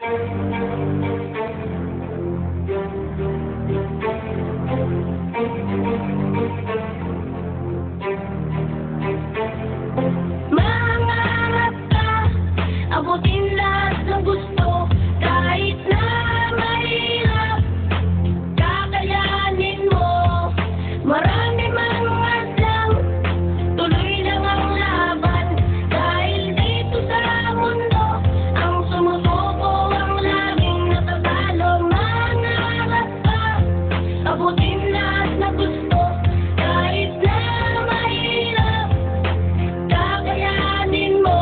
Mangarap ka, abutin lahat ng gusto, kahit na mahirap, kakayanin mo. Marami mang hadlang, tuloy lang ang laban, dahil dito sa mundo, ang sumusuko ang laging natatalo. Mangarap ka, abutin lahat ng gusto, kahit na mahirap, kakayanin mo.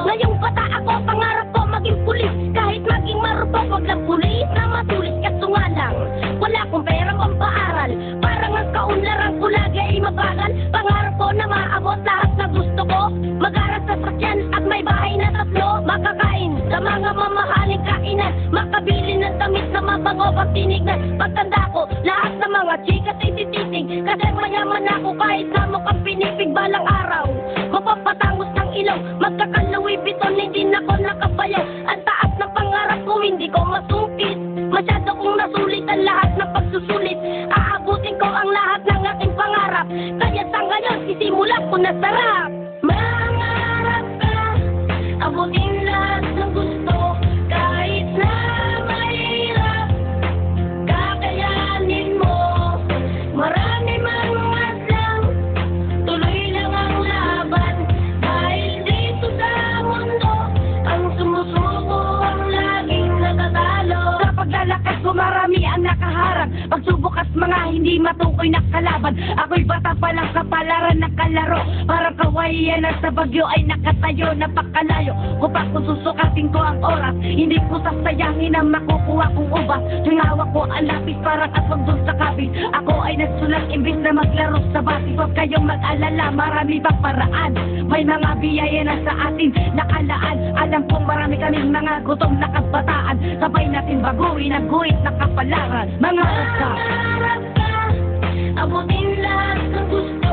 Ngayong bata ako, pangarap ko maging pulis, kahit maging marupok, wag lang pulis na matulis. Kaso nga lang, wala akong pera pampaaral, parang ang kaunlaran ko lagi ay mabagal. Pangarap ko na maabot lahat na gusto ko, mag-aral sa sakyan at may bahay na tatlo, makakain sa mga mamahaling kainan, makabili ng damit na mabango pag tinignan. Pagtanda ko, lahat ng mga chikas ay tititig, kasi mayaman ako kahit na mukhang pinipig. Balang araw, mapapatangos ng ilaw, magkaka-Louis Vuitton, hindi na ako nakabayaw. Ang taas ng pangarap ko, hindi ko masungkit, masyado kong nasulitan lahat ng pagsusulit. Aabutin ko ang lahat ng aking pangarap, kaya sa ngayon, sisimulan ko na sarap. Mangarap ka, abutin lahat ng gusto, kahit na mahirap, kakayanin mo. Marami mang hadlang, tuloy lang ang laban, dahil dito sa mundo, ang sumusuko ang laging natatalo. Sa paglalakad ko, marami ang nakaharap, pagsubok at mga hindi matukoy na kalaban. Ako'y bata pa lang sa palaran ng kalaro, parang kawayan na sa bagyo ay nakatayo. Napakalayo ko pa kung susukatin ko ang oras, hindi ko sasayangin ang makukuha kong ubas. Tuwing hawak ko ang lapis, parang aswang dun sa kapis, ako ay nagsulat imbis na maglaro sa batis. Huwag kayong mag-alala, marami pang paraan, may mga biyaya na sa atin nakalaan. Alam kong marami kaming mga gutom na kabataan, sabay natin baguhin ang guhit na kapalaran. Mangarap ka, abutin lahat ng gusto,